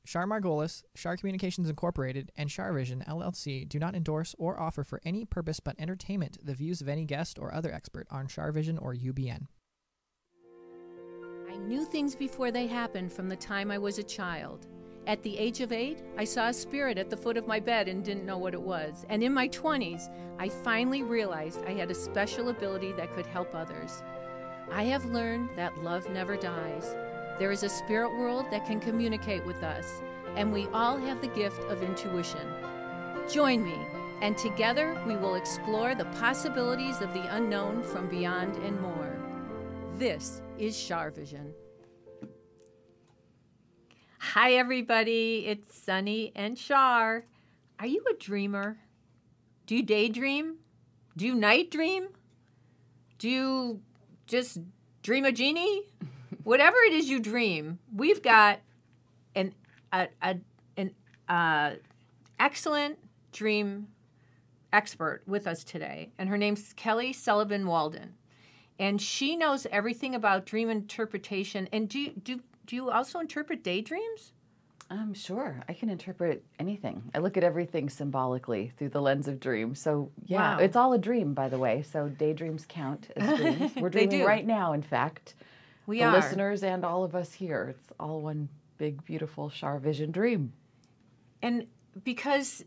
Char Margolis, Char Communications Incorporated, and CharVision LLC do not endorse or offer for any purpose but entertainment the views of any guest or other expert on CharVision or UBN. I knew things before they happened from the time I was a child. At the age of 8, I saw a spirit at the foot of my bed and didn't know what it was. And in my 20s, I finally realized I had a special ability that could help others. I have learned that love never dies. There is a spirit world that can communicate with us, and we all have the gift of intuition. Join me, and together we will explore the possibilities of the unknown from beyond and more. This is CharVision. Hi, everybody. It's Sunny and Char. Are you a dreamer? Do you daydream? Do you night dream? Do you just dream a genie? Whatever it is you dream, we've got an excellent dream expert with us today, and her name's Kelly Sullivan Waldman, and she knows everything about dream interpretation. And do you also interpret daydreams? Sure. I can interpret anything. I look at everything symbolically through the lens of dreams. So, yeah, Wow. It's all a dream, by the way. So daydreams count as dreams. We're They dreaming do. right now, in fact. We the are. listeners and all of us here. It's all one big, beautiful CharVision dream. And because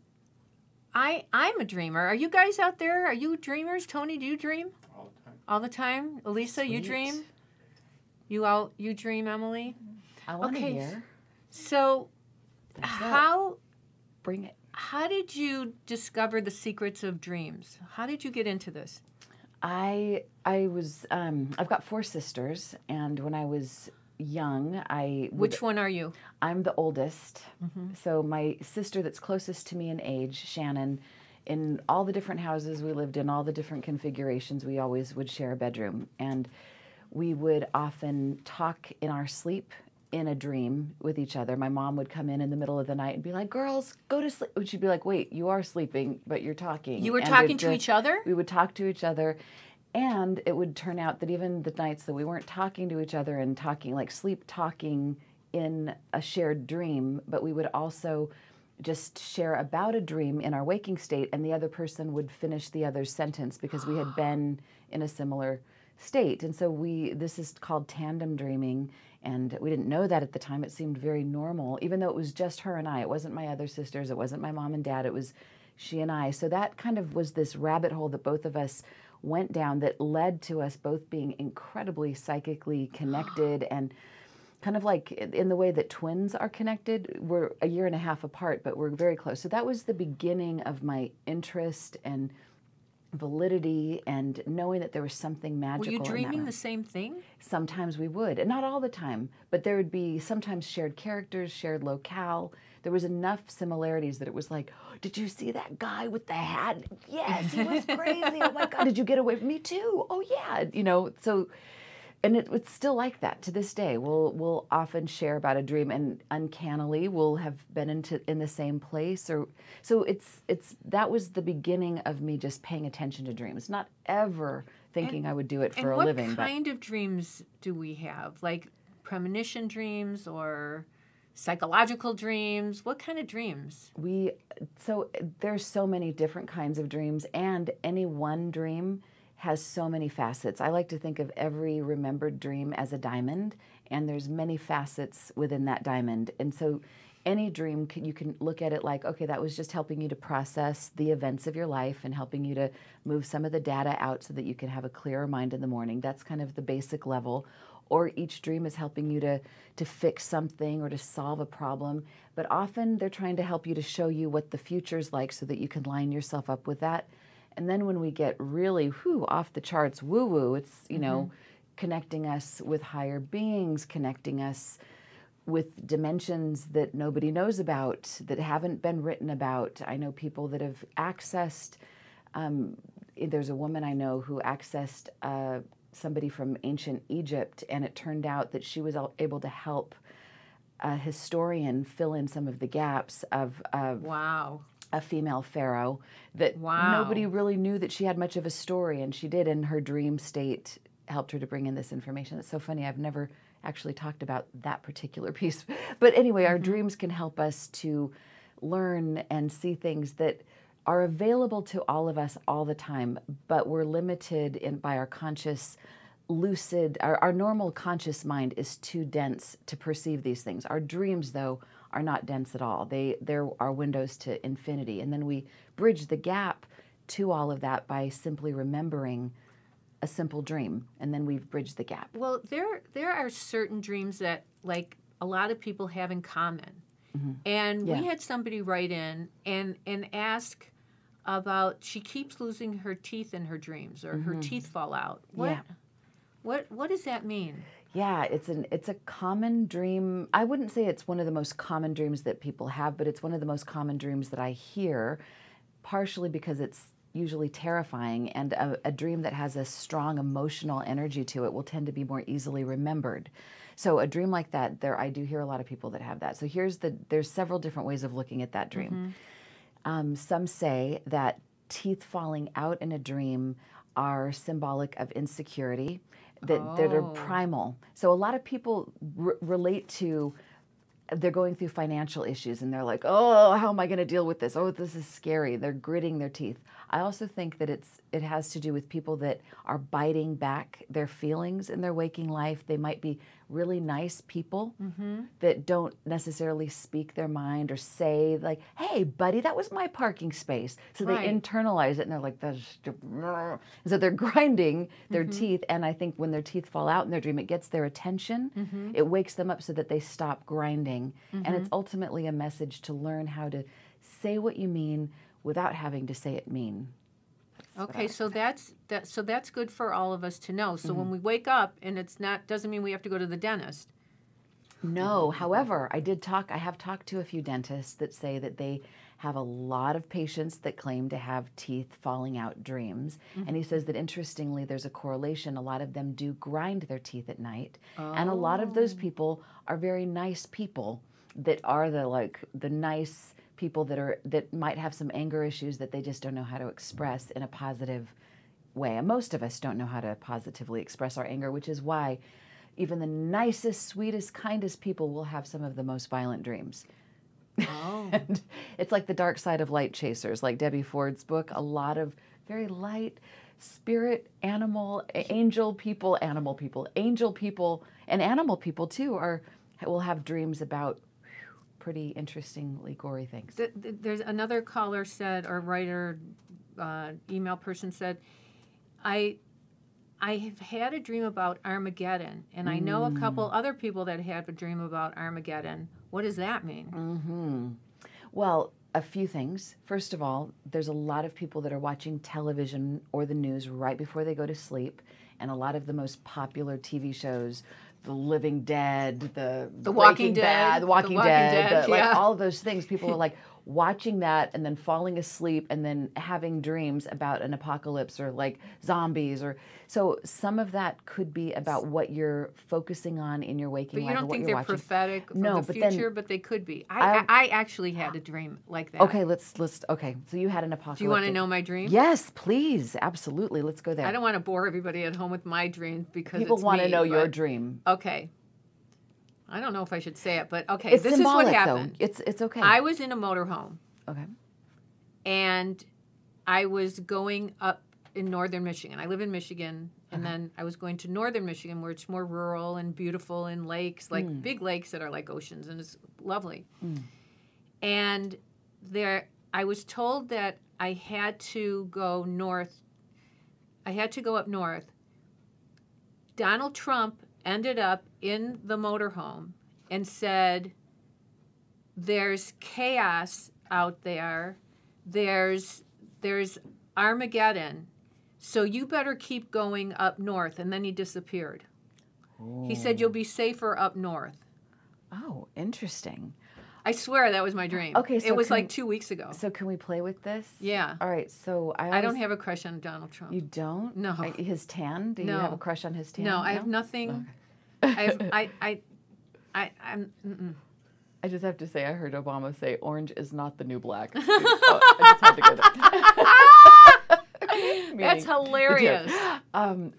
I'm a dreamer. Are you guys out there? Are you dreamers? Tony, do you dream? All the time. All the time? Elisa, you Sweet. dream? You dream, Emily? I want to Okay. hear. So That's it. how Bring it. how did you discover the secrets of dreams? How did you get into this? I was, I've got 4 sisters, and when I was young, Which one are you? I'm the oldest. So my sister that's closest to me in age, Shannon, in all the different houses we lived in, all the different configurations, we always would share a bedroom. And we would often talk in our sleep in a dream with each other. My mom would come in the middle of the night and be like, girls, go to sleep. And she'd be like, wait, you are sleeping, but you're talking. You were And talking it to just- each other? We would talk to each other. And it would turn out that even the nights that we weren't talking to each other and talking, like sleep talking in a shared dream, but we would also just share about a dream in our waking state, and the other person would finish the other's sentence because we had been in a similar state. And so this is called tandem dreaming, and we didn't know that at the time. It seemed very normal, even though it was just her and I. It wasn't my other sisters. It wasn't my mom and dad. It was she and I. So that kind of was this rabbit hole that both of us went down that led to us both being incredibly psychically connected, and kind of like in the way that twins are connected. We're a year and a half apart, but we're very close. So that was the beginning of my interest and validity and knowing that there was something magical. Were you in that dreaming realm. the same thing? Sometimes we would, and not all the time, but there would be sometimes shared characters, shared locale. There was enough similarities that it was like, oh, did you see that guy with the hat? Yes, he was crazy. Oh my God, did you get away from me too? Oh yeah, so, and it's still like that to this day. We'll often share about a dream, and uncannily we'll have been in the same place, or so that was the beginning of me just paying attention to dreams, not ever thinking I would do it for a living. And what kind of dreams do we have? Like premonition dreams or psychological dreams? What kind of dreams? So there's so many different kinds of dreams, and any one dream has so many facets. I like to think of every remembered dream as a diamond, and there's many facets within that diamond. And so any dream, you can look at it like, okay, that was just helping you to process the events of your life and helping you to move some of the data out so that you can have a clearer mind in the morning. That's kind of the basic level. Or each dream is helping you to fix something or to solve a problem. But often they're trying to help you to show you what the future's like so that you can line yourself up with that. And then when we get really off the charts woo-woo, it's, connecting us with higher beings, connecting us with dimensions that nobody knows about, that haven't been written about. I know people that have accessed, there's a woman I know who accessed somebody from ancient Egypt, and it turned out that she was able to help a historian fill in some of the gaps of Wow. a female pharaoh that nobody really knew that she had much of a story, and she did, and her dream state helped her to bring in this information. It's so funny. I've never actually talked about that particular piece. But anyway, our dreams can help us to learn and see things that are available to all of us all the time, but we're limited by our conscious, lucid, our normal conscious mind is too dense to perceive these things. Our dreams, though, are not dense at all. They're our windows to infinity. And then we bridge the gap to all of that by simply remembering a simple dream, and then we've bridged the gap. Well, there are certain dreams that, like, a lot of people have in common. And we had somebody write in and ask about, she keeps losing her teeth in her dreams, or her teeth fall out. What does that mean? Yeah, it's a common dream. I wouldn't say it's one of the most common dreams that people have, but it's one of the most common dreams that I hear, partially because it's usually terrifying, and a dream that has a strong emotional energy to it will tend to be more easily remembered. So a dream like that, I do hear a lot of people that have that. So there's several different ways of looking at that dream. Some say that teeth falling out in a dream are symbolic of insecurity, that are primal. So a lot of people relate to, they're going through financial issues and they're like, oh, how am I going to deal with this? Oh, this is scary. They're gritting their teeth. I also think that it has to do with people that are biting back their feelings in their waking life. They might be really nice people that don't necessarily speak their mind or say, like, hey, buddy, that was my parking space. So they internalize it and they're like, that's stupid. So they're grinding their teeth. And I think when their teeth fall out in their dream, it gets their attention. It wakes them up so that they stop grinding. And it's ultimately a message to learn how to say what you mean without having to say it mean. Okay, so that's good for all of us to know. So when we wake up, and doesn't mean we have to go to the dentist. No, however, I have talked to a few dentists that say that they have a lot of patients that claim to have teeth falling out dreams. And he says that interestingly, there's a correlation. A lot of them do grind their teeth at night. And a lot of those people are very nice people that are the nice people that might have some anger issues that they just don't know how to express in a positive way. And most of us don't know how to positively express our anger, which is why even the nicest, sweetest, kindest people will have some of the most violent dreams. And it's like the dark side of light chasers, like Debbie Ford's book. A lot of very light spirit, angel people, angel people, and animal people too will have dreams about pretty interestingly gory things. There's another caller said, or writer, email person said, I have had a dream about Armageddon, and I know a couple other people that had a dream about Armageddon. What does that mean? Well, a few things. First of all, there's a lot of people that are watching television or the news right before they go to sleep, and a lot of the most popular TV shows, The Living Dead, The Walking Dead, The Walking Dead, like all of those things. People are like watching that and then falling asleep and then having dreams about an apocalypse or like zombies, or so some of that could be about what you're focusing on in your waking life. But you don't think they're prophetic of the future, but they could be. I actually had a dream like that. Okay, okay. So you had an apocalypse. Do you want to know my dream? Yes, please, absolutely. Let's go there. I don't want to bore everybody at home with my dreams because people want to know your dream. Okay. I don't know if I should say it, but okay, it's this symbolic, is what happened. Though. It's okay. I was in a motorhome. Okay. And I was going up in northern Michigan. I live in Michigan, and then I was going to northern Michigan where it's more rural and beautiful and lakes, like big lakes that are like oceans, and it's lovely. And I was told that I had to go north. I had to go up north. Donald Trump ended up in the motorhome and said, there's chaos out there. There's Armageddon. So you better keep going up north. And then he disappeared. He said, you'll be safer up north. Oh, interesting. I swear that was my dream. Okay, so it was like 2 weeks ago. So can we play with this? Yeah. All right. So I don't have a crush on Donald Trump. You don't? No. His tan? Do you have a crush on his tan? No, I have nothing. Okay. I'm. I just have to say, I heard Obama say, "Orange is not the new black." I just had to go there. That's hilarious.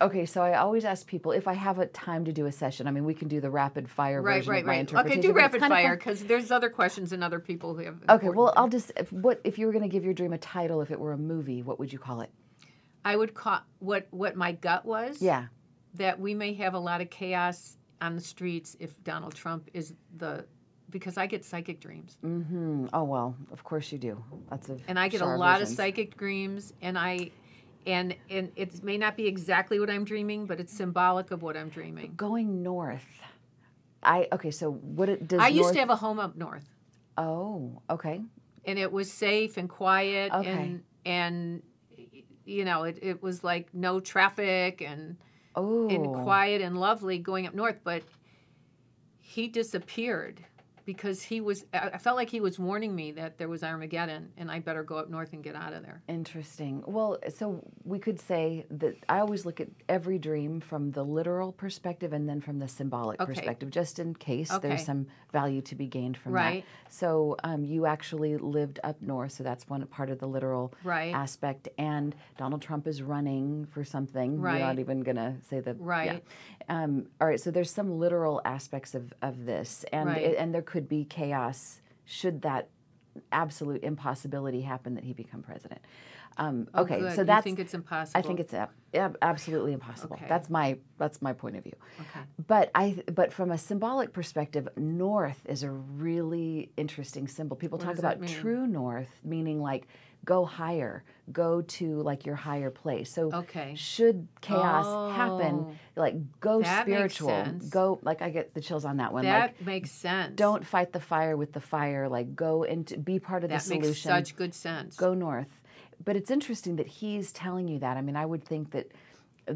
Okay, so I always ask people if I have a time to do a session. I mean, we can do the rapid fire version of my interpretation. Okay, do but it's rapid kind of fire fun. because there's other questions and other people who have. Okay, well, I'll just, if you were going to give your dream a title, if it were a movie, what would you call it? I would call what my gut was. Yeah. That we may have a lot of chaos on the streets if Donald Trump is because I get psychic dreams. Mm-hmm. Oh, well, of course you do. Lots of And I get a lot of psychic dreams, and and it may not be exactly what I'm dreaming, but it's symbolic of what I'm dreaming. Going north. Okay, so what it does I used to have a home up north. Oh, okay. And it was safe and quiet, Okay. and you know, it was like no traffic and quiet and lovely going up north, but he disappeared because I felt like he was warning me that there was Armageddon and I better go up north and get out of there. Interesting. Well, so we could say that I always look at every dream from the literal perspective and then from the symbolic perspective, just in case there's some value to be gained from that. So you actually lived up north, so that's one part of the literal aspect. And Donald Trump is running for something. We're not even going to say the... Yeah. All right, so there's some literal aspects of this, and there could be chaos should that absolute impossibility happen that he become president. Okay, good. so that's... You think it's impossible? I think it's absolutely impossible. Okay. That's my point of view. Okay. But from a symbolic perspective, north is a really interesting symbol. People talk about true north, meaning like go higher, go to like your higher place. So should chaos happen, like go spiritual, go, like I get the chills on that one. That like, makes sense. Don't fight the fire with the fire, like go into, be part of the solution. That makes such good sense. Go north. But it's interesting that he's telling you that. I mean, I would think that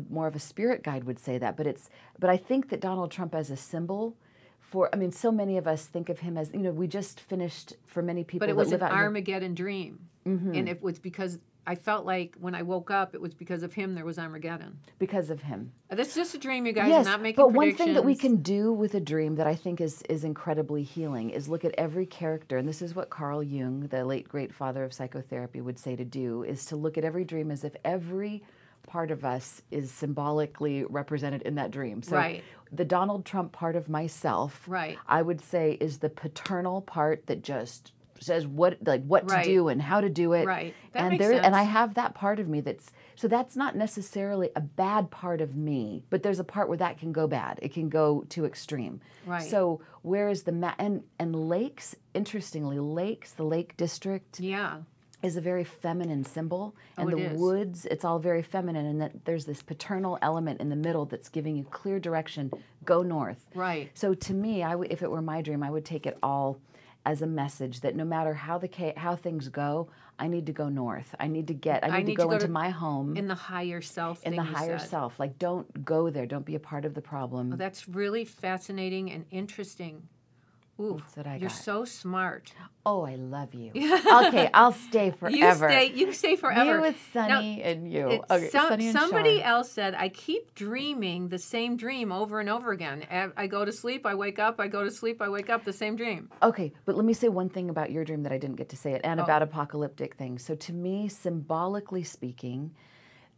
more of a spirit guide would say that, but I think that Donald Trump as a symbol for, I mean, so many of us think of him as, you know, we just finished, for many people, but it was an Armageddon dream. And it was because I felt like when I woke up, it was because of him there was Armageddon. Because of him. That's just a dream, you guys. Yes, I'm not making but predictions. one thing that we can do with a dream that I think is incredibly healing is look at every character, and this is what Carl Jung, the late great father of psychotherapy, would say to do, is to look at every dream as if every part of us is symbolically represented in that dream. So the Donald Trump part of myself, I would say, is the paternal part that just says what to do and how to do it. That makes sense. And I have that part of me that's not necessarily a bad part of me, but there's a part where that can go bad. It can go too extreme. So where is and lakes, interestingly, the Lake District is a very feminine symbol. And the woods, it's all very feminine, and that there's this paternal element in the middle that's giving you clear direction, go north. So to me, if it were my dream, I would take it all as a message that no matter how things go, I need to go north. I need to go into my home. In the higher self. In the higher self. Like, don't go there. Don't be a part of the problem. Oh, that's really fascinating and interesting. Ooh, you're so smart. Oh, I love you. Okay, I'll stay forever. You stay forever. You with Sunny and you. Okay, Sunny and somebody Char. else said, I keep dreaming the same dream over and over again. I go to sleep, I wake up, I go to sleep, I wake up, the same dream. Okay, but let me say one thing about your dream that I didn't get to say it, and about apocalyptic things. So to me, symbolically speaking,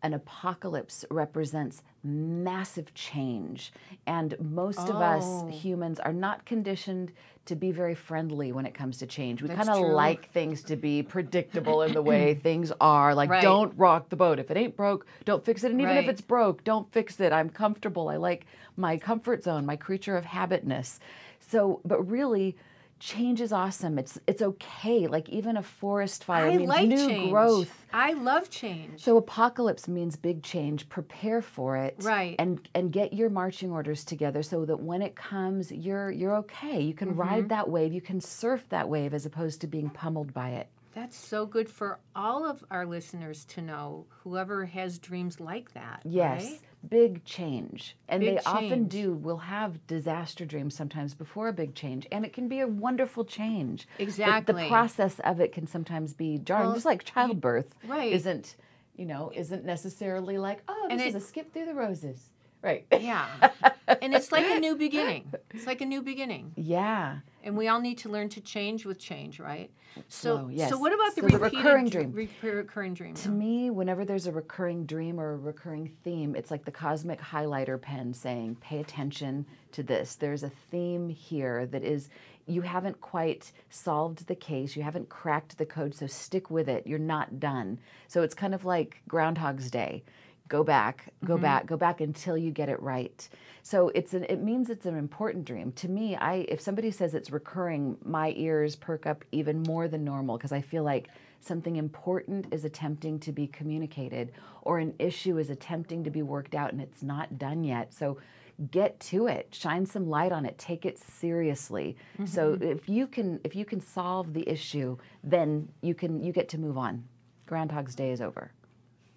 an apocalypse represents massive change. And most of us humans are not conditioned to be very friendly when it comes to change. We kind of like things to be predictable in the way things are. Like, don't rock the boat. If it ain't broke, don't fix it. And even if it's broke, don't fix it. I'm comfortable. I like my comfort zone, my creature of habitness. So, but really, change is awesome. It's okay. Like, even a forest fire means new growth. I love change. So apocalypse means big change. Prepare for it. And get your marching orders together so that when it comes, you're okay. You can ride that wave. You can surf that wave as opposed to being pummeled by it. That's so good for all of our listeners to know, whoever has dreams like that. Yes. Right? Big change. And they often will have disaster dreams sometimes before a big change. And it can be a wonderful change. Exactly. But the process of it can sometimes be jarring. Just like childbirth isn't necessarily like, this is a skip through the roses. Right. Yeah. And it's like a new beginning. It's like a new beginning. Yeah. And we all need to learn to change with change, right? So, yes. so what about the So the repeated recurring dream? Recurring dream. To me, whenever there's a recurring dream or a recurring theme, it's like the cosmic highlighter pen saying, pay attention to this. There's a theme here that is, you haven't quite solved the case, you haven't cracked the code, so stick with it. You're not done. So it's kind of like Groundhog's Day. Go back, go back, go back until you get it right. So it means it's an important dream. To me, if somebody says it's recurring, my ears perk up even more than normal because I feel like something important is attempting to be communicated or an issue is attempting to be worked out and it's not done yet. So get to it, shine some light on it, take it seriously. So if you can solve the issue, then you get to move on. Groundhog's Day is over.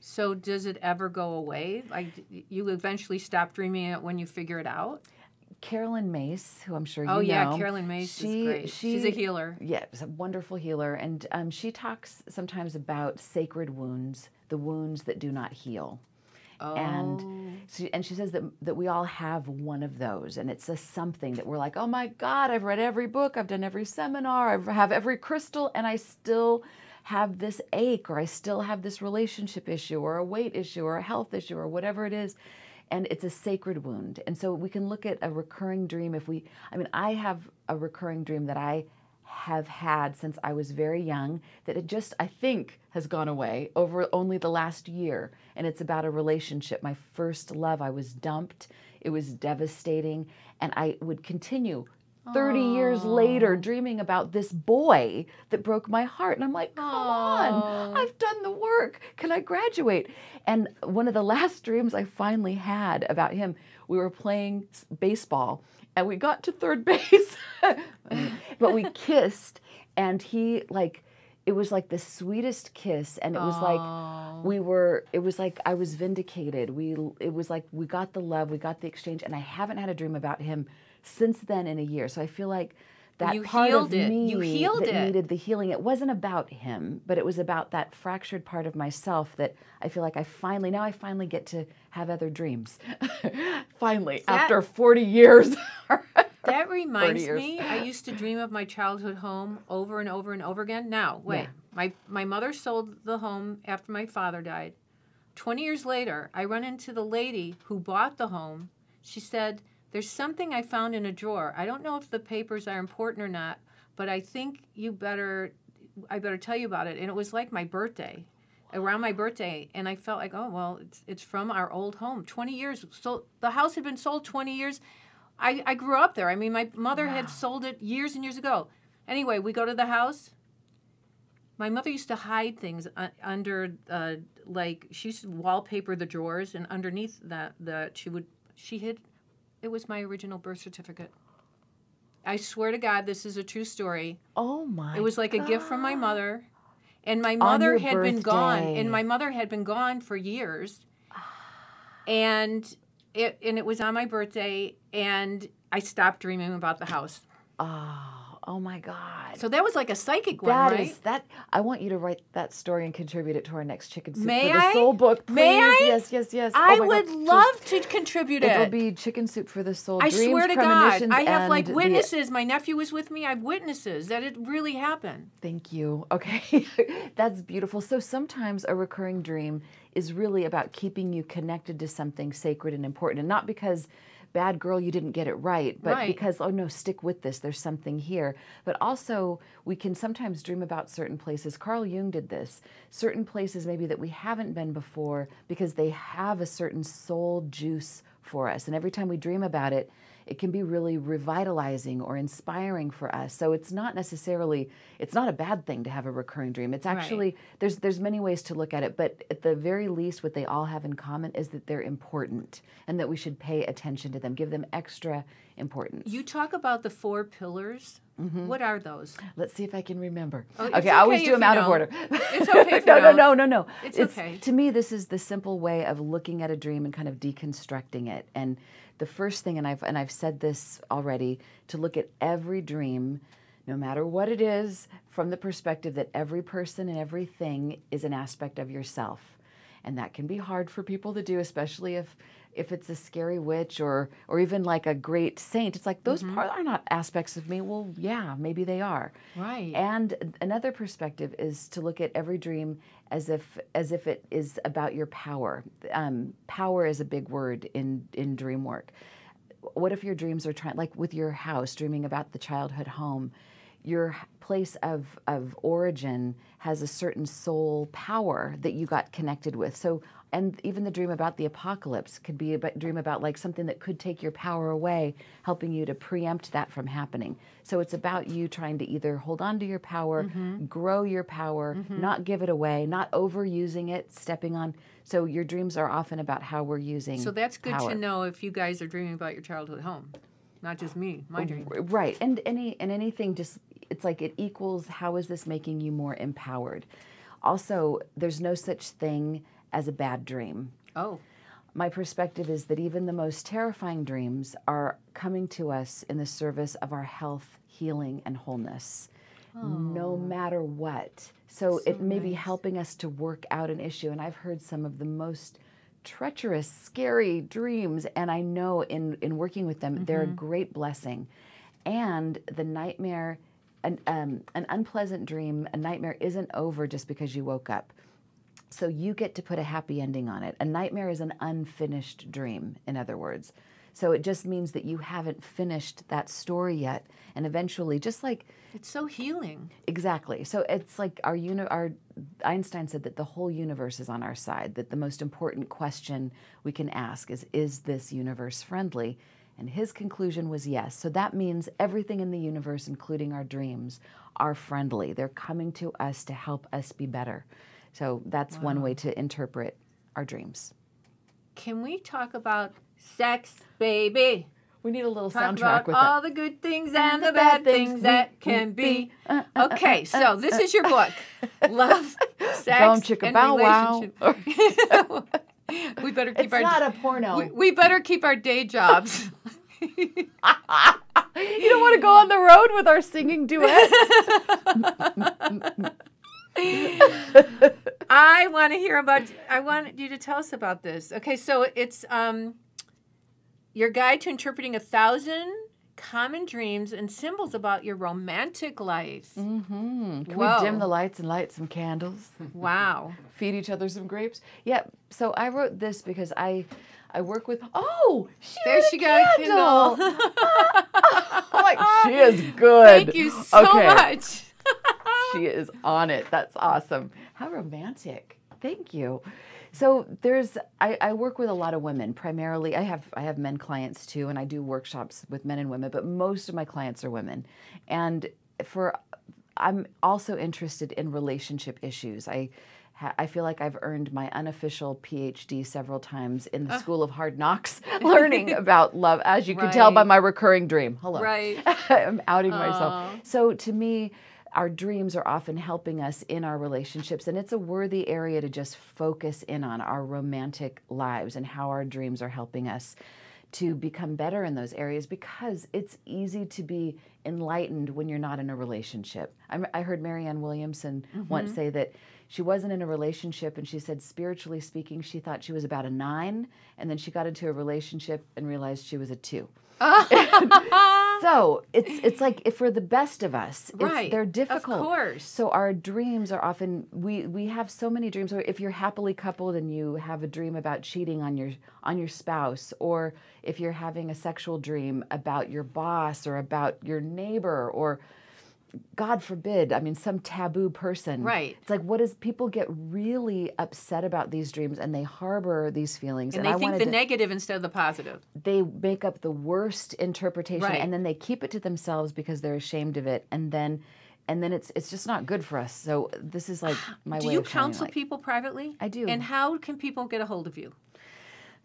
So does it ever go away? Like you eventually stop dreaming it when you figure it out? Carolyn Mace, who I'm sure you know. Oh yeah, Carolyn Mace is great. She's a healer. Yeah, she's a wonderful healer. And she talks sometimes about sacred wounds, the wounds that do not heal. Oh. And she says that we all have one of those. And it's a something that we're like, oh my God, I've read every book, I've done every seminar, I have every crystal, and I still have this ache, or I still have this relationship issue, or a weight issue, or a health issue, or whatever it is. And it's a sacred wound. And so we can look at a recurring dream I have a recurring dream that I have had since I was very young that it just, I think, has gone away over only the last year. And it's about a relationship. My first love, I was dumped. It was devastating. And I would continue 30 years later dreaming about this boy that broke my heart. And I'm like, come on, I've done the work. Can I graduate? And one of the last dreams I finally had about him, we were playing baseball and we got to third base, but we kissed and it was like the sweetest kiss. And it was like I was vindicated. It was like we got the love, we got the exchange, and I haven't had a dream about him since then in a year. So I feel like that part of me that needed the healing. It wasn't about him, but it was about that fractured part of myself that I feel like I finally get to have other dreams. Finally, after 40 years. That reminds me, I used to dream of my childhood home over and over and over again. Now, wait, my mother sold the home after my father died. 20 years later, I run into the lady who bought the home. She said, there's something I found in a drawer. I don't know if the papers are important or not, but I think I better tell you about it. And it was like my birthday, around my birthday. And I felt like, oh, well, it's from our old home, 20 years. So the house had been sold 20 years. I grew up there. I mean, my mother had sold it years and years ago. Anyway, we go to the house. My mother used to hide things under, she used to wallpaper the drawers, and underneath that she hid. It was my original birth certificate. I swear to God, this is a true story. Oh my! It was like a gift from my mother, and my mother had been gone, and my mother had been gone for years, and it was on my birthday, and I stopped dreaming about the house. Oh my God! So that was like a psychic one, right? I want you to write that story and contribute it to our next Chicken Soup for the Soul book, please. May I? Yes. I would love to contribute it. It'll be Chicken Soup for the Soul. I Dreams, swear to God, I have like and witnesses. My nephew was with me. I have witnesses that it really happened. Thank you. Okay, that's beautiful. So sometimes a recurring dream is really about keeping you connected to something sacred and important, and not because, bad girl, you didn't get it right, but because, oh no, stick with this, there's something here. But also, we can sometimes dream about certain places. Carl Jung did this. Certain places maybe that we haven't been before because they have a certain soul juice for us. And every time we dream about it, it can be really revitalizing or inspiring for us. So it's not a bad thing to have a recurring dream. It's actually, there's many ways to look at it, but at the very least, what they all have in common is that they're important and that we should pay attention to them, give them extra importance. You talk about the 4 pillars. Mm-hmm. What are those? Let's see if I can remember. Okay, I always do them out of order. It's okay if No. It's okay. To me, this is the simple way of looking at a dream and kind of deconstructing it. And the first thing, and I've said this already, to look at every dream, no matter what it is, from the perspective that every person and everything is an aspect of yourself. And that can be hard for people to do, especially if it's a scary witch or even like a great saint. It's like, those parts are not aspects of me. Well, yeah, maybe they are. Right. And another perspective is to look at every dream as if it is about your power. Power is a big word in dream work. What if your dreams are like with your house, dreaming about the childhood home? Your place of origin has a certain soul power that you got connected with. So, and even the dream about the apocalypse could be a dream about like something that could take your power away, helping you to preempt that from happening. So it's about you trying to either hold on to your power, grow your power, not give it away, not overusing it, stepping on. So your dreams are often about how we're using So that's good power. to know if you guys are dreaming about your childhood home. Not just me, my dream. Right. And anything just, it's like it equals how is this making you more empowered. Also, there's no such thing as a bad dream. Oh. My perspective is that even the most terrifying dreams are coming to us in the service of our health, healing, and wholeness, no matter what. So it may be helping us to work out an issue. And I've heard some of the most treacherous, scary dreams, and I know in working with them, they're a great blessing. And the nightmare, an unpleasant dream, a nightmare isn't over just because you woke up. So you get to put a happy ending on it. A nightmare is an unfinished dream, in other words. So it just means that you haven't finished that story yet. And eventually, just like... It's so healing. Exactly. So it's like our Einstein said that the whole universe is on our side, that the most important question we can ask is this universe friendly? And his conclusion was yes. So that means everything in the universe, including our dreams, are friendly. They're coming to us to help us be better. So that's one way to interpret our dreams. Can we talk about sex, baby? We need a little Talk soundtrack about with all that. the good things and the bad things that can be. Okay, so this is your book. Love, sex, Boom, chicka, and bow, wow. relationship. We better keep It's not a porno. we better keep our day jobs. You don't want to go on the road with our singing duet? I want you to tell us about this. Okay, so it's your guide to interpreting 1,000 common dreams and symbols about your romantic life. Can Whoa. we dim the lights and light some candles? Wow. Feed each other some grapes? Yeah, so I wrote this because I work with, oh, She got a Kindle. I'm like, she is good. Thank you so much. She is on it. That's awesome. How romantic. Thank you. So I work with a lot of women. Primarily, I have men clients too, and I do workshops with men and women, but most of my clients are women. And I'm also interested in relationship issues. I feel like I've earned my unofficial PhD several times in the School of Hard Knocks, learning about love, as you can tell by my recurring dream. Hello. Right. I'm outing myself. So to me, our dreams are often helping us in our relationships, and it's a worthy area to just focus in on our romantic lives and how our dreams are helping us to become better in those areas, because it's easy to be enlightened when you're not in a relationship. I heard Marianne Williamson once say that she wasn't in a relationship, and she said, spiritually speaking, she thought she was about a 9, and then she got into a relationship and realized she was a 2. So it's like, if for the best of us, they're difficult. Of course. So our dreams are often, we have so many dreams. Or if you're happily coupled and you have a dream about cheating on your spouse, or if you're having a sexual dream about your boss or about your neighbor, or God forbid, I mean, some taboo person. Right. It's like, people get really upset about these dreams, and they harbor these feelings. And they think the negative instead of the positive. They make up the worst interpretation, Right. and then they keep it to themselves because they're ashamed of it. And then it's just not good for us. So this is like my way of Do you shining counsel light. people privately? I do. And how can people get a hold of you?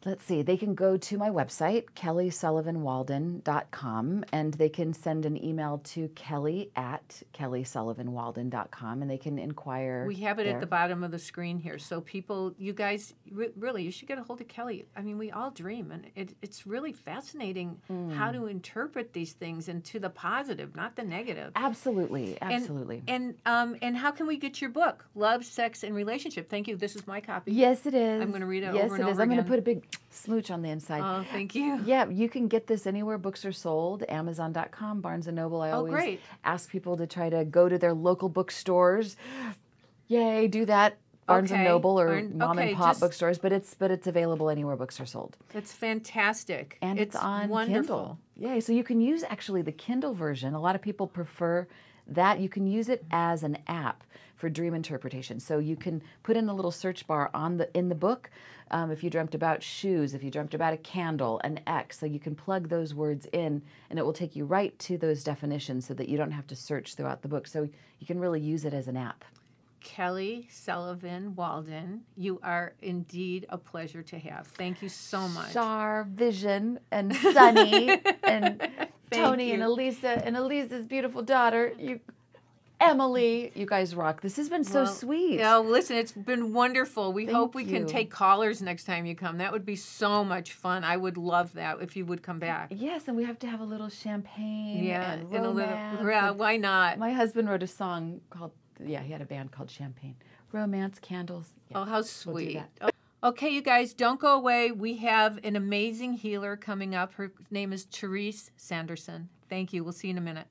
Let's see, they can go to my website, kellysullivanwalden.com, and they can send an email to kelly@kellysullivanwalden.com, and they can inquire. We have it there. at the bottom of the screen here. So people, you guys, really, you should get a hold of Kelly. I mean, we all dream, and it's really fascinating how to interpret these things into the positive, not the negative. Absolutely, absolutely. And how can we get your book, Love, Sex, and Relationship? Thank you. This is my copy. Yes, it is. I'm going to read it yes, over and it is. over I'm again. going to put a big smooch on the inside. Oh, thank you. Yeah, you can get this anywhere books are sold, Amazon.com, Barnes & Noble. I always great. ask people to try to go to their local bookstores. Yay, do that. Barnes & Noble or mom and pop bookstores, but it's available anywhere books are sold. It's fantastic. And it's on wonderful. Kindle. Yay, so you can use actually the Kindle version. A lot of people prefer that. You can use it as an app for dream interpretation. So you can put in the little search bar in the book. If you dreamt about shoes, if you dreamt about a candle, an X, so you can plug those words in, and it will take you right to those definitions so that you don't have to search throughout the book. So you can really use it as an app. Kelly Sullivan Walden, you are indeed a pleasure to have. Thank you so much. CharVision and Sunny and Tony you. and Elisa and Elisa's beautiful daughter. Emily, you guys rock. This has been so sweet. Yeah, listen, it's been wonderful. We hope we you. can take callers next time you come. That would be so much fun. I would love that if you would come back. Yes, and we have to have a little champagne and and romance. a little, why not? My husband wrote a song called, he had a band called Champagne. Romance, candles. Yeah, Oh, how we'll do sweet. that. Okay, you guys, don't go away. We have an amazing healer coming up. Her name is Therese Sanderson. Thank you. We'll see you in a minute.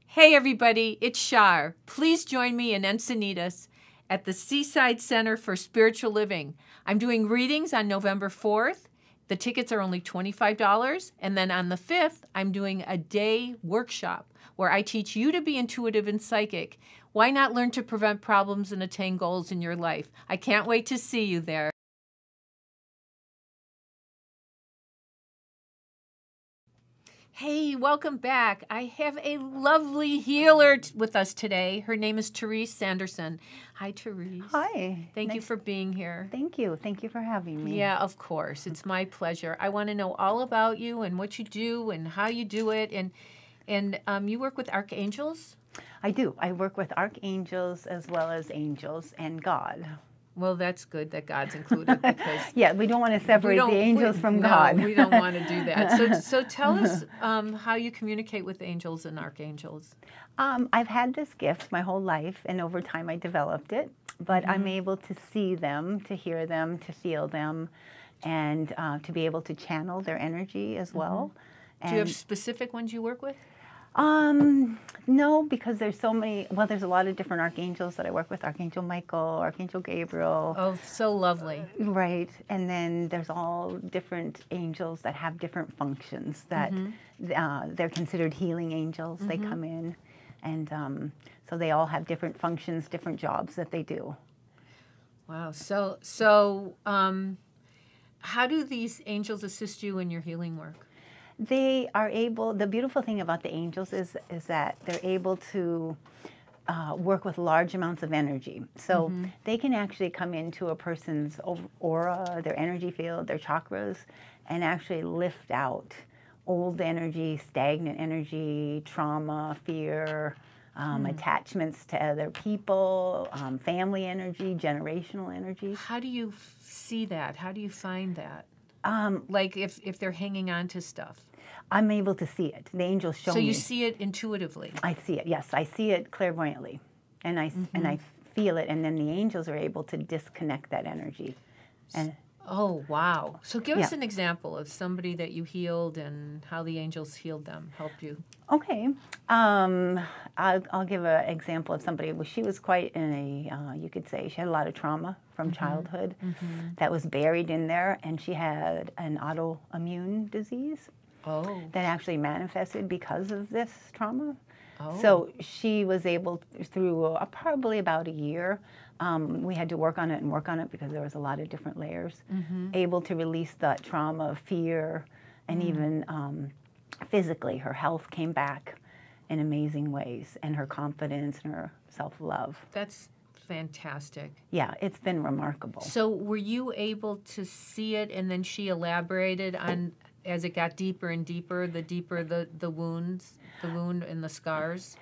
Hey, everybody, it's Char. Please join me in Encinitas at the Seaside Center for Spiritual Living. I'm doing readings on November 4th. The tickets are only $25. And then on the 5th, I'm doing a day workshop where I teach you to be intuitive and psychic. Why not learn to prevent problems and attain goals in your life? I can't wait to see you there. Hey, welcome back. I have a lovely healer with us today. Her name is Therese Sanderson. Hi, Therese. Hi. Thank you for being here. Thank you. Thank you for having me. Yeah, of course. It's my pleasure. I want to know all about you and what you do and how you do it. And you work with archangels? I do. I work with archangels as well as angels and God. Well, that's good that God's included because Yeah, we don't want to separate the angels from God. No, we don't want to do that. So tell us how you communicate with angels and archangels. I've had this gift my whole life, and over time I developed it. But I'm able to see them, to hear them, to feel them, and to be able to channel their energy as well. Do you have specific ones you work with? No, because there's so many, well, there's a lot of different archangels that I work with, Archangel Michael, Archangel Gabriel. Oh, so lovely. Right, and then there's all different angels that have different functions that they're considered healing angels. They come in, and so they all have different functions, different jobs that they do. Wow. So how do these angels assist you in your healing work? They are able, the beautiful thing about the angels is that they're able to work with large amounts of energy. So they can actually come into a person's aura, their energy field, their chakras, and actually lift out old energy, stagnant energy, trauma, fear, attachments to other people, family energy, generational energy. How do you see that? How do you find that? Like if they're hanging on to stuff. I'm able to see it. The angels show me. So you see it intuitively. I see it. Yes, I see it clairvoyantly, and I feel it. And then the angels are able to disconnect that energy. And oh wow! So give us an example of somebody that you healed and how the angels healed them, helped you. Okay, I'll give an example of somebody. Well, she was quite in a you could say she had a lot of trauma from childhood that was buried in there, and she had an autoimmune disease. Oh. That actually manifested because of this trauma. Oh. So she was able, through probably about a year, we had to work on it because there was a lot of different layers, able to release that trauma, fear, and even physically her health came back in amazing ways, and her confidence and her self-love. That's fantastic. Yeah, it's been remarkable. So were you able to see it, and then she elaborated on, as it got deeper and deeper, the deeper the wounds, the wound and the scars?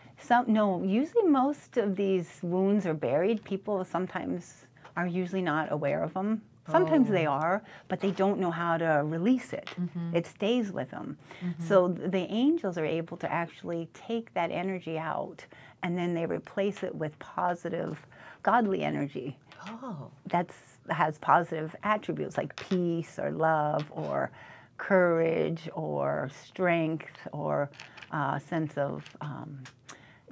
No, usually most of these wounds are buried. People sometimes are usually not aware of them. Sometimes they are, but they don't know how to release it. It stays with them. So the angels are able to actually take that energy out, and then they replace it with positive, godly energy. Oh. That has positive attributes like peace or love or courage or strength or a sense of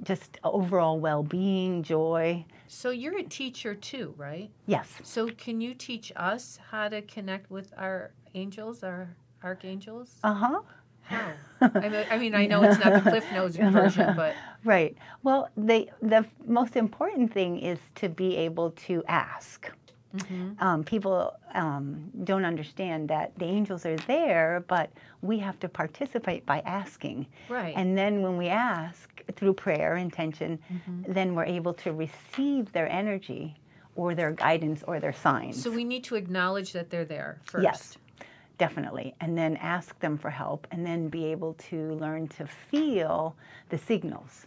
just overall well-being, joy. So you're a teacher too, right? Yes. So can you teach us how to connect with our angels, our archangels? Uh-huh. How? I mean, I know it's not the Cliff Notes version, but... Right. Well, the most important thing is to be able to ask. People don't understand that the angels are there, but we have to participate by asking. Right. And then when we ask through prayer, intention, then we're able to receive their energy or their guidance or their signs. So we need to acknowledge that they're there first. Yes, definitely. And then ask them for help, and then be able to learn to feel the signals.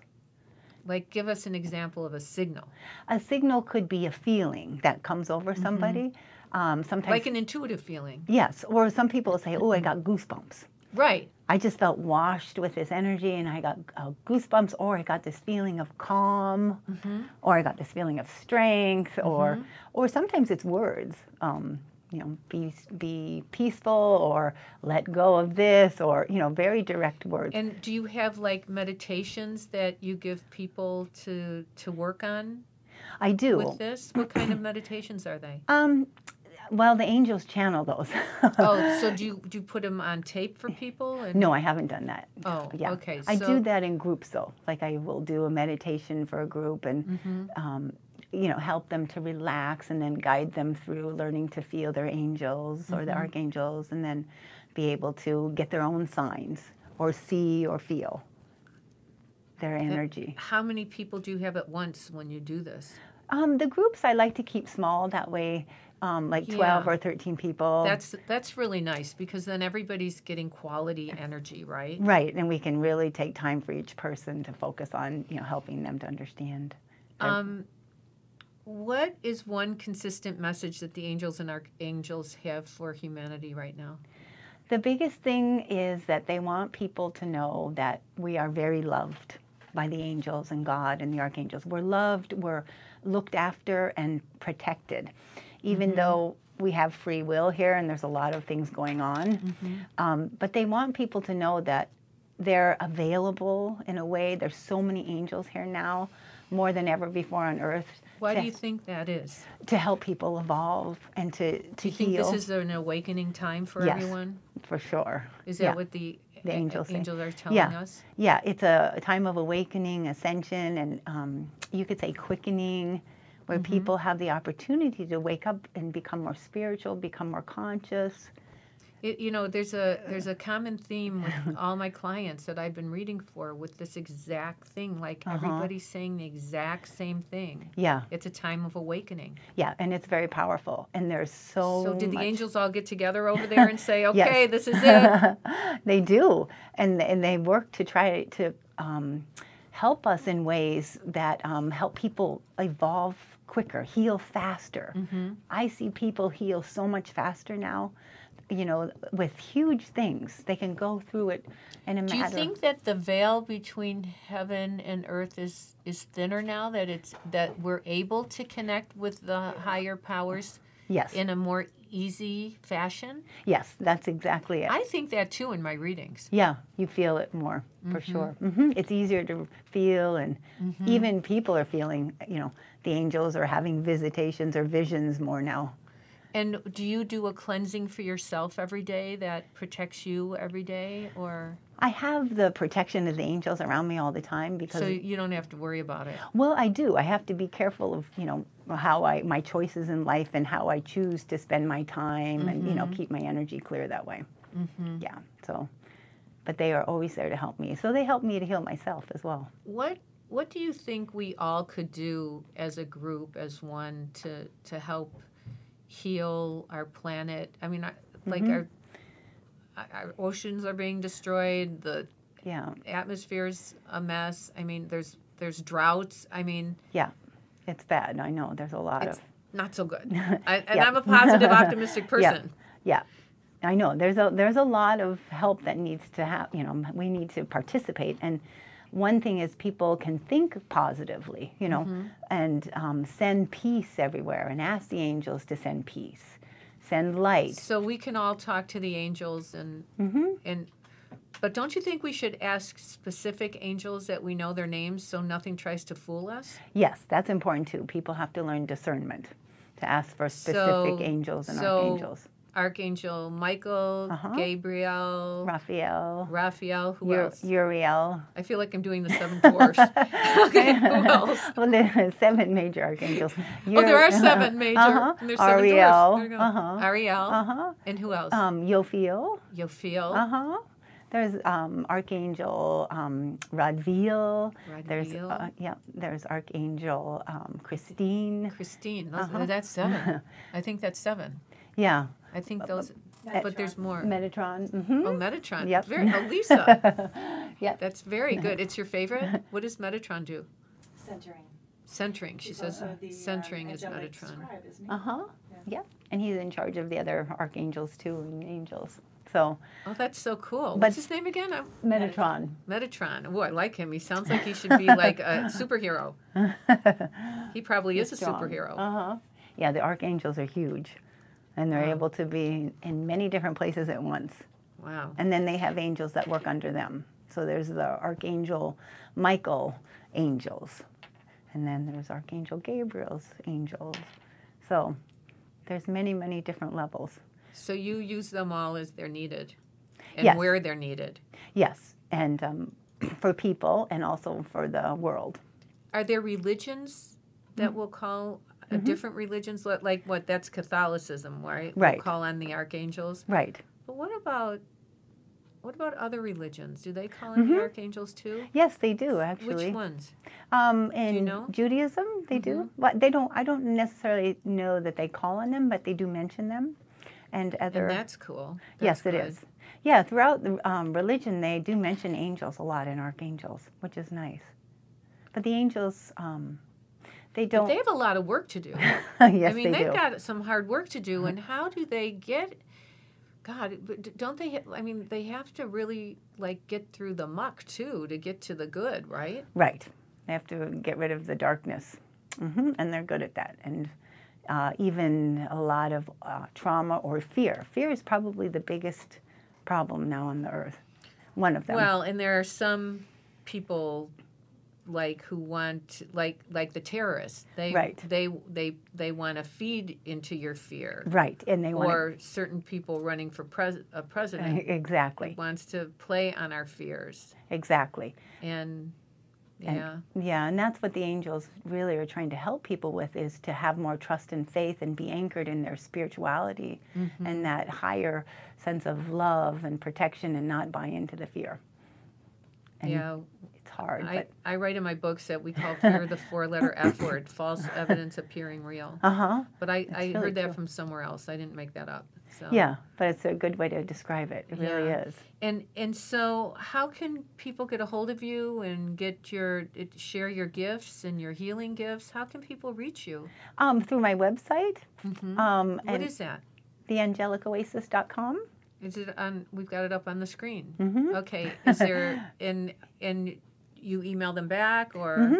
Like, give us an example of a signal. A signal could be a feeling that comes over somebody. Sometimes, Like an intuitive feeling. yes, or some people say, oh, I got goosebumps. Right. I just felt washed with this energy, and I got goosebumps, or I got this feeling of calm, or I got this feeling of strength, or sometimes it's words. You know, be peaceful, or let go of this, or, you know, very direct words. And do you have like meditations that you give people to work on I do. with this? What kind of meditations are they? Well, the angels channel those. Oh, so do you put them on tape for people? And... No, I haven't done that. Oh, yeah. okay. I do that in groups, though. Like, I will do a meditation for a group, and you know, help them to relax, and then guide them through learning to feel their angels or the archangels, and then be able to get their own signs or see or feel their energy. How many people do you have at once when you do this? The groups I like to keep small. That way, like 12 or 13 people. That's really nice, because then everybody's getting quality energy, right? Right, and we can really take time for each person to focus on, you know, helping them to understand. What is one consistent message that the angels and archangels have for humanity right now? The biggest thing is that they want people to know that we are very loved by the angels and God and the archangels. We're loved, we're looked after and protected, even though we have free will here and there's a lot of things going on. But they want people to know that they're available in a way. There's so many angels here now, more than ever before on Earth. Why do you think that is? To help people evolve and to heal. Do you think this is an awakening time for everyone? For sure. Is that what the angels are telling us? Yeah, it's a time of awakening, ascension, and you could say quickening, where people have the opportunity to wake up and become more spiritual, become more conscious. You know, there's a common theme with all my clients that I've been reading for with this exact thing. Like everybody's saying the exact same thing. Yeah. It's a time of awakening. Yeah, and it's very powerful. And there's so did the much... angels all get together over there and say, okay, this is it? They do. And they work to try to help us in ways that help people evolve quicker, heal faster. I see people heal so much faster now. You know, with huge things. They can go through it in a matter. Do you think that the veil between heaven and earth is thinner now, that we're able to connect with the higher powers in a more easy fashion? Yes, that's exactly it. I think that too in my readings. Yeah, you feel it more, for sure. It's easier to feel, and even people are feeling, you know, the angels are having visitations or visions more now. And do you do a cleansing for yourself every day that protects you every day, or? I have the protection of the angels around me all the time, because... So you don't have to worry about it? Well, I do. I have to be careful of, you know, my choices in life and how I choose to spend my time and, you know, keep my energy clear that way. Yeah, so, but they are always there to help me. So they help me to heal myself as well. What what do you think we all could do as a group, as one, to help heal our planet? I mean, like our oceans are being destroyed. The atmosphere's a mess. I mean, there's droughts. I mean, yeah, it's bad. I know there's a lot of not so good. I'm a positive, optimistic person. Yeah. I know there's a lot of help that needs to happen. You know, we need to participate. And one thing is people can think positively, you know, and send peace everywhere, and ask the angels to send peace, send light. So we can all talk to the angels and but don't you think we should ask specific angels that we know their names so nothing tries to fool us? Yes, that's important too. People have to learn discernment to ask for specific angels and archangels. Archangel Michael, Gabriel, Raphael, who else? Uriel. I feel like I'm doing the seven dwarfs. Okay, who else? Well, there's 7 major archangels. There are 7 major. And there's 7 Ariel. dwarfs. There you go. Ariel. And who else? Yophiel. Yophiel. There's Archangel Radviel. There's Archangel Christine. Christine. That's 7. I think that's 7. Yeah. I think those, but there's more. Metatron. Oh, Metatron. Yep. Lisa. Yep. That's very good. It's your favorite? What does Metatron do? Centering. Centering. She says centering is Metatron. Scribe, isn't he? Yeah. And he's in charge of the other archangels too, and angels. So. Oh, that's so cool. What's his name again? Metatron. Metatron. Oh, I like him. He sounds like he should be like a superhero. He probably is a superhero. Yeah, the archangels are huge. And they're able to be in many different places at once. Wow. And then they have angels that work under them. So there's the Archangel Michael angels. And then there's Archangel Gabriel's angels. So there's many, many different levels. So you use them all as they're needed and where they're needed. Yes. And for people and also for the world. Are there religions that will call different religions, like what? That's Catholicism, right? Right. We'll call on the archangels. Right. But what about other religions? Do they call on the archangels too? Yes, they do actually. Which ones? In do you know? Judaism, they do. But they don't. I don't necessarily know that they call on them, but they do mention them. And other. And that's cool. Yes, it is. Yeah, throughout the religion, they do mention angels a lot and archangels, which is nice. But the angels. They don't. But they have a lot of work to do. Yes, I mean, they've got some hard work to do. And how do they get? God, don't they? I mean, they have to really get through the muck too to get to the good, right? Right. They have to get rid of the darkness, and they're good at that. And even a lot of trauma or fear. Fear is probably the biggest problem now on the earth. One of them. Well, and there are some people who want the terrorists. They want to feed into your fear. Right, and they want or certain people running for a president. Exactly. Wants to play on our fears. Exactly. And and that's what the angels really are trying to help people with, is to have more trust and faith and be anchored in their spirituality and that higher sense of love and protection and not buy into the fear. And it's hard. I write in my books that we call fear the 4-letter F word, false evidence appearing real. But I really heard that from somewhere else. I didn't make that up. So. Yeah, but it's a good way to describe it. It really is. And so how can people get a hold of you and share your gifts and your healing gifts? How can people reach you? Through my website. What is that? theangelicoasis.com. Is it on? We've got it up on the screen. Okay. Is there and you email them back or?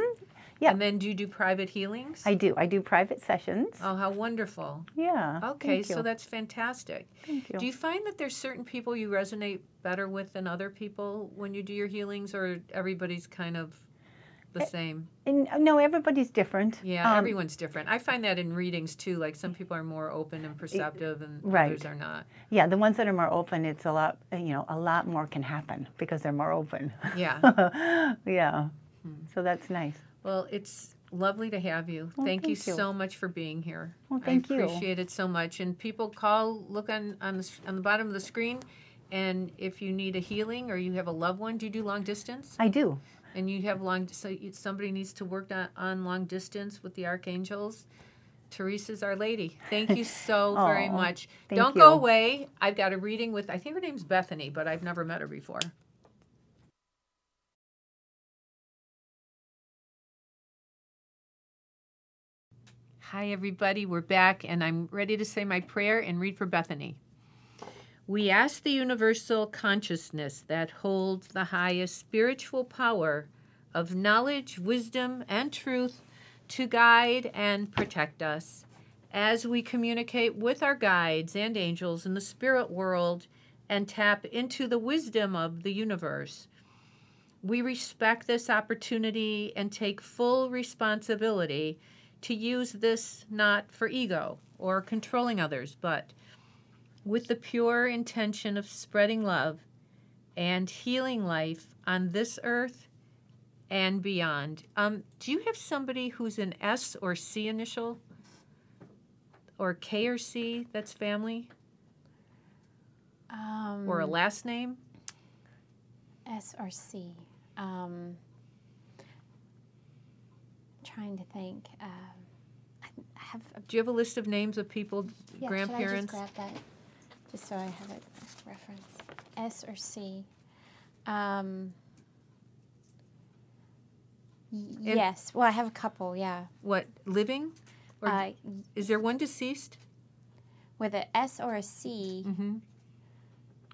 Yeah. And then do you do private healings? I do. I do private sessions. Oh, how wonderful. Yeah. Okay, so that's fantastic. Thank you. Do you find that there's certain people you resonate better with than other people when you do your healings, or everybody's kind of the same? No, everybody's different. Yeah, everyone's different. I find that in readings too. Like some people are more open and perceptive, and others are not. Yeah, the ones that are more open, it's a lot. A lot more can happen because they're more open. Yeah. Yeah. So that's nice. Well, it's lovely to have you. Well, thank you so much for being here. Well, thank you. I appreciate it so much. And people look on the bottom of the screen, and if you need a healing or you have a loved one, do you do long distance? I do. And you have somebody needs to work on long distance with the archangels. Therese is our lady. Thank you so very much. Don't go away. I've got a reading with, I think her name's Bethany, but I've never met her before. Hi, everybody. We're back, and I'm ready to say my prayer and read for Bethany. We ask the universal consciousness that holds the highest spiritual power of knowledge, wisdom, and truth to guide and protect us as we communicate with our guides and angels in the spirit world and tap into the wisdom of the universe. We respect this opportunity and take full responsibility to use this not for ego or controlling others, but with the pure intention of spreading love and healing life on this earth and beyond. Do you have somebody who's an S or C initial? Or K or C that's family? Or a last name? S or C. Trying to think. Do you have a list of names of people, yeah, grandparents? Should I just grab that, just so I have it as reference? S or C. Yes. Well, I have a couple. Yeah. What, living? Or is there one deceased? With an S or a C. Mm-hmm.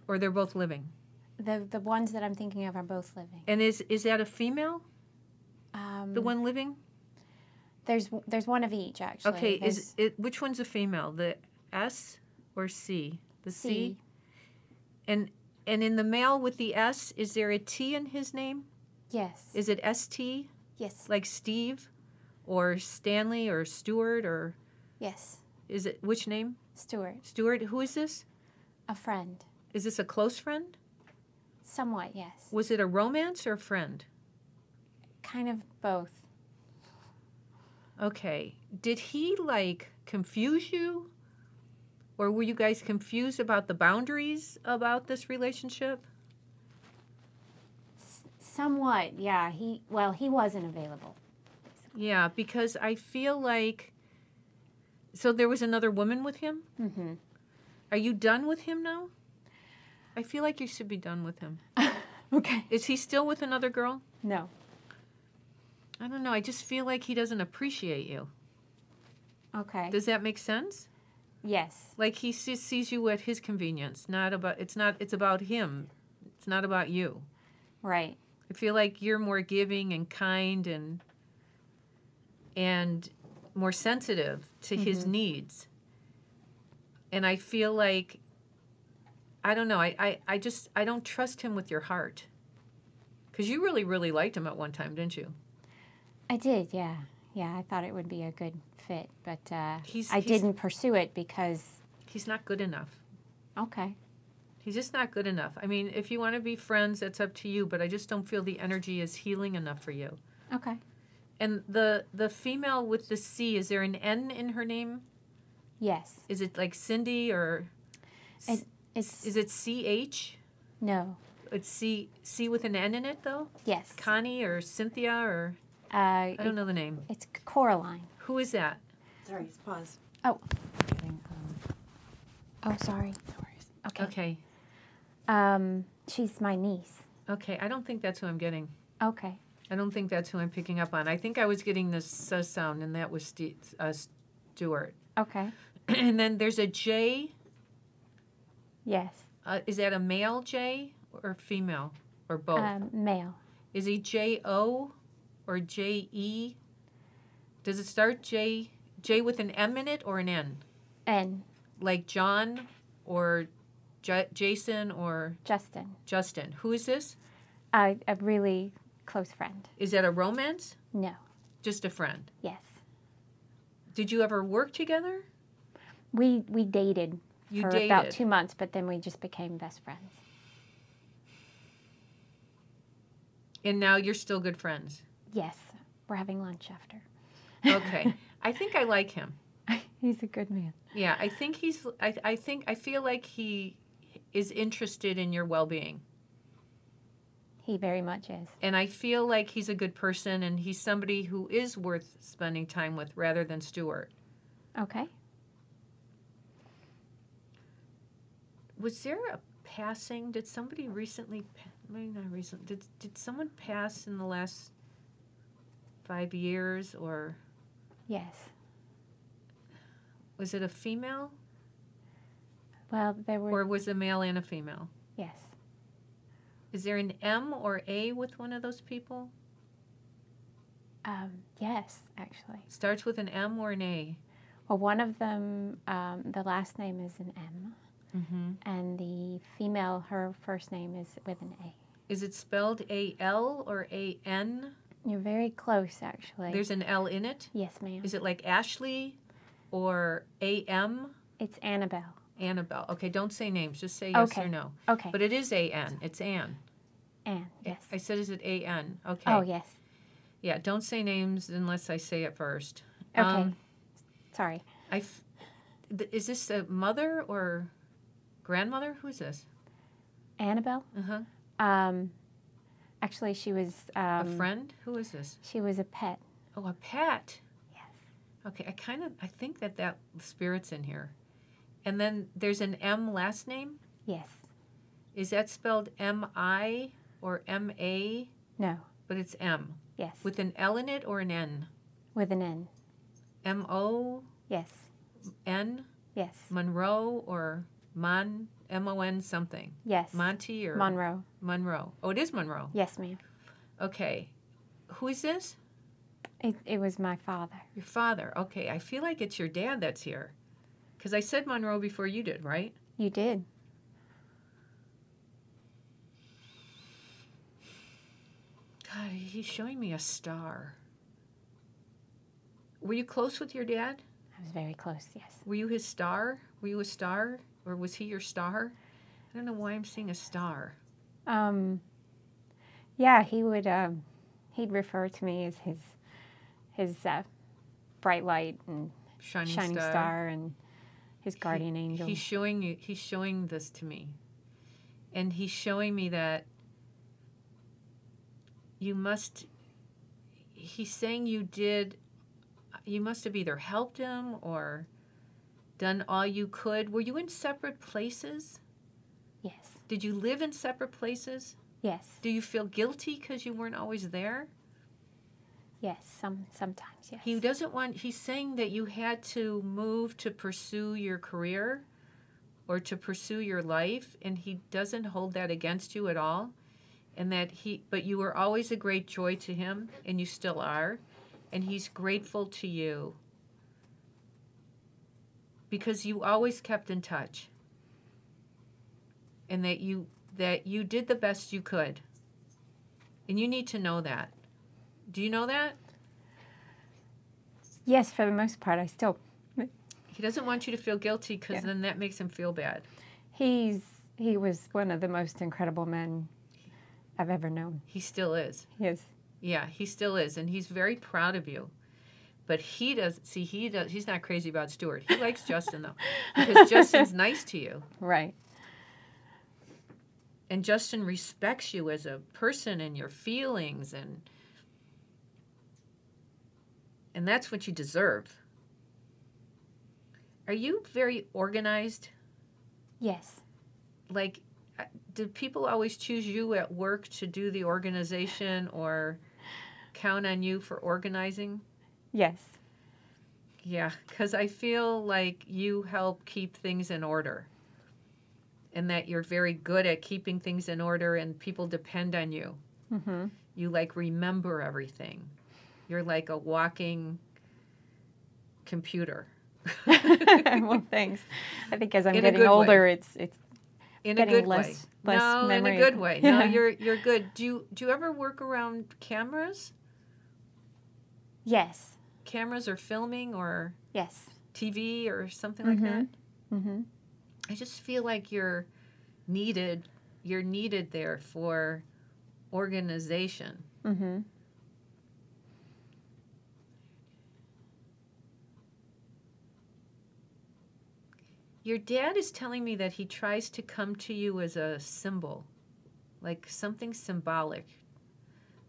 Or they're both living? The ones that I'm thinking of are both living. And is that a female? The one living? There's one of each, actually. Okay, which one's a female? The S or C? The C? And in the male with the S, is there a T in his name? Yes. Is it ST? Yes. Like Steve or Stanley or Stuart or? Yes. Is it, which name? Stuart. Stuart, who is this? A friend. Is this a close friend? Somewhat, yes. Was it a romance or a friend? Kind of both. Okay. Did he, confuse you? Or were you guys confused about the boundaries about this relationship? Somewhat, yeah. He wasn't available. Yeah, because I feel like... So there was another woman with him? Mm-hmm. Are you done with him now? I feel like you should be done with him. Okay. Is he still with another girl? No. I don't know. I just feel like he doesn't appreciate you. Okay. Does that make sense? Yes. Like he sees you at his convenience. It's about him. It's not about you. Right. I feel like you're more giving and kind and more sensitive to his needs. And I feel like, I don't know, I don't trust him with your heart. Because you really, really liked him at one time, didn't you? I did, yeah. Yeah, I thought it would be a good fit, but I He's- didn't pursue it because... He's not good enough. Okay. He's just not good enough. I mean, if you want to be friends, that's up to you, but I just don't feel the energy is healing enough for you. Okay. And the female with the C, is there an N in her name? Yes. Is it like Cindy or... Is it CH? No. It's C with an N in it, though? Yes. Connie or Cynthia or... I don't know the name. It's Coraline. Who is that? Sorry, pause. Oh. Oh, sorry. No worries. Okay. Okay. She's my niece. Okay, I don't think that's who I'm getting. Okay. I don't think that's who I'm picking up on. I think I was getting the sound, and that was Stuart. Okay. And then there's a J. Yes. Is that a male J or female or both? Male. Is he J-O or J-E? Does it start J with an M in it or an N? N. Like John or Jason or... Justin. Justin. Who is this? A really close friend. Is that a romance? No. Just a friend? Yes. Did you ever work together? We dated You for dated. about 2 months, but then we just became best friends. And now you're still good friends? Yes. We're having lunch after. Okay. I think I like him. He's a good man. Yeah, I think I feel like he is interested in your well-being. He very much is. And I feel like he's a good person, and he's somebody who is worth spending time with rather than Stuart. Okay. Was there a passing? Did somebody recently, maybe not recent, did someone pass in the last 5 years, or Yes. was it a female? Well, there were. Or was a male and a female? Yes. Is there an M or A with one of those people? Yes, actually. Starts with an M or an A? Well, one of them, the last name is an M, Mm-hmm. and the female, her first name is with an A. Is it spelled A-L or A-N? You're very close, actually. There's an L in it? Yes, ma'am. Is it like Ashley or A-M? It's Annabelle. Annabelle. Okay, don't say names. Just say yes Okay. or no. Okay. But it is A-N. It's Ann. Anne, yes. I said, is it A-N? Okay. Oh, yes. Yeah, don't say names unless I say it first. Okay. Sorry. Is this a mother or grandmother? Who's this? Annabelle? Uh-huh. Actually, she was... A friend? Who is this? She was a pet. Oh, a pet. Yes. Okay, I think that spirit's in here. And then there's an M last name? Yes. Is that spelled M-I or M-A? No. But it's M. Yes. With an L in it or an N? With an N. M-O-N? Yes. Yes. Monroe or Mon? M-O-N something? Yes. Monty or? Monroe. Monroe. Oh, it is Monroe. Yes, ma'am. Okay. Who is this? It was my father. Your father. Okay, I feel like it's your dad that's here. Because I said Monroe before you did, right? You did. God, he's showing me a star. Were you close with your dad? I was very close, yes. Were you his star? Were you a star? Or was he your star? I don't know why I'm seeing a star. Yeah, he would, he'd refer to me as his bright light and shining star and his guardian angel. He's showing this to me. And he's showing me that he's saying you must have either helped him or done all you could. Were you in separate places? Yes. Did you live in separate places? Yes. Do you feel guilty because you weren't always there? Yes, sometimes, yes. He's saying that you had to move to pursue your career or to pursue your life, and he doesn't hold that against you at all. And but you were always a great joy to him, and you still are, and he's grateful to you because you always kept in touch, and that you did the best you could, and you need to know that. Do you know that? Yes, for the most part, I still... He doesn't want you to feel guilty because then that makes him feel bad. He was one of the most incredible men I've ever known. He still is. Yes. Yeah, he still is, and he's very proud of you. But he's not crazy about Stuart. He likes Justin, though, because Justin's nice to you. Right. And Justin respects you as a person and your feelings, and that's what you deserve. Are you very organized? Yes. Like, do people always choose you at work to do the organization or count on you for organizing? Yes. Yeah, because I feel like you help keep things in order and that you're very good at keeping things in order and people depend on you. Mm-hmm. You, remember everything. You're like a walking Well, thanks. I think as I'm getting older, it's in getting a good less way. No, memories. in a good way. No, you're good. Do you ever work around cameras? Yes. Cameras or filming or Yes. TV or something like that? Mm-hmm. I just feel like you're needed there for organization. Mm-hmm. Your dad is telling me that he tries to come to you as a symbol, like something symbolic.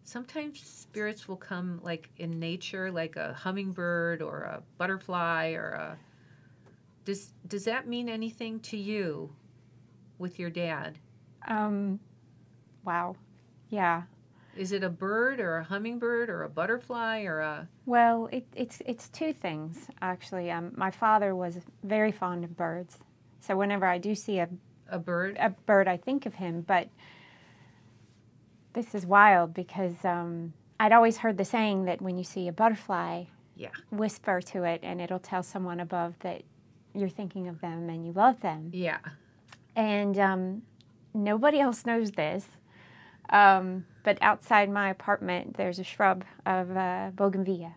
Sometimes spirits will come like in nature, like a hummingbird or a butterfly or a... Does that mean anything to you with your dad? Wow. Yeah. Is it a bird or a hummingbird or a butterfly or a... Well, it's two things, actually. My father was very fond of birds. So whenever I do see a bird, I think of him. But this is wild because I'd always heard the saying that when you see a butterfly, whisper to it and it'll tell someone above that you're thinking of them and you love them. Yeah. And nobody else knows this. But outside my apartment, there's a shrub of bougainvillea.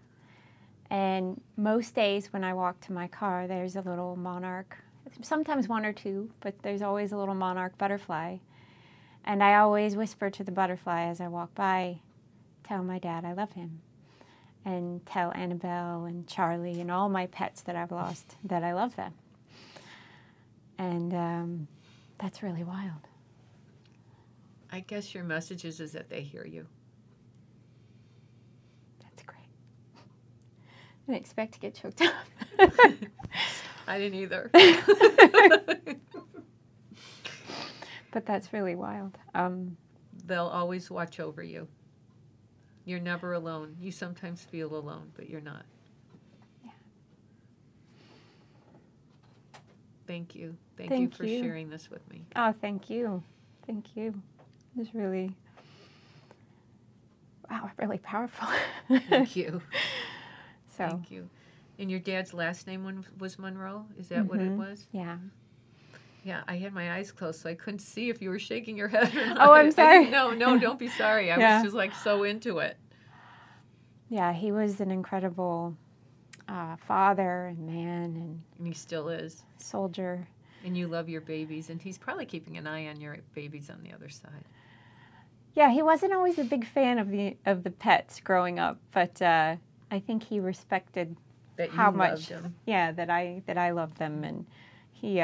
And most days when I walk to my car, there's a little monarch, sometimes one or two, but there's always a little monarch butterfly. And I always whisper to the butterfly as I walk by, tell my dad I love him. And tell Annabelle and Charlie and all my pets that I've lost that I love them. And that's really wild. I guess your message is that they hear you. That's great. I didn't expect to get choked up. I didn't either. But that's really wild. They'll always watch over you. You're never alone. You sometimes feel alone, but you're not. Yeah. Thank you. Thank you for sharing this with me. Oh, thank you. Thank you. It was really, wow, really powerful. Thank you. So. Thank you. And your dad's last name was Monroe? Is that what it was? Yeah. Yeah, I had my eyes closed, so I couldn't see if you were shaking your head or not. Oh, I'm sorry. No, don't be sorry. I was just like so into it. Yeah, he was an incredible father and man and he still is. Soldier. And you love your babies, and he's probably keeping an eye on your babies on the other side. Yeah, he wasn't always a big fan of the pets growing up, but I think he respected that how you much loved them. Yeah, that I loved them, and he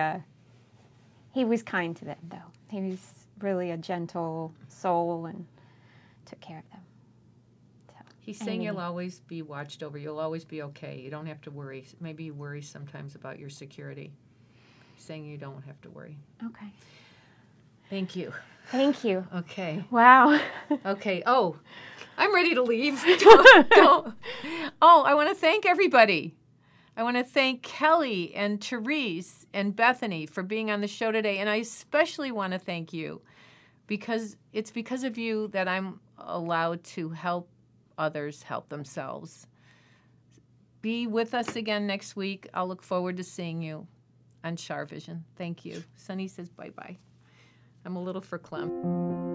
was kind to them though. He was really a gentle soul and took care of them. So, he's saying you'll always be watched over. You'll always be okay. You don't have to worry. Maybe you worry sometimes about your security. He's saying you don't have to worry. Okay. Thank you. Thank you. Okay. Wow. Okay. Oh, I'm ready to leave. Don't. Oh, I want to thank everybody. I want to thank Kelly and Therese and Bethany for being on the show today. And I especially want to thank you because it's because of you that I'm allowed to help others help themselves. Be with us again next week. I'll look forward to seeing you on CharVision. Thank you. Sunny says bye-bye. I'm a little verklempt.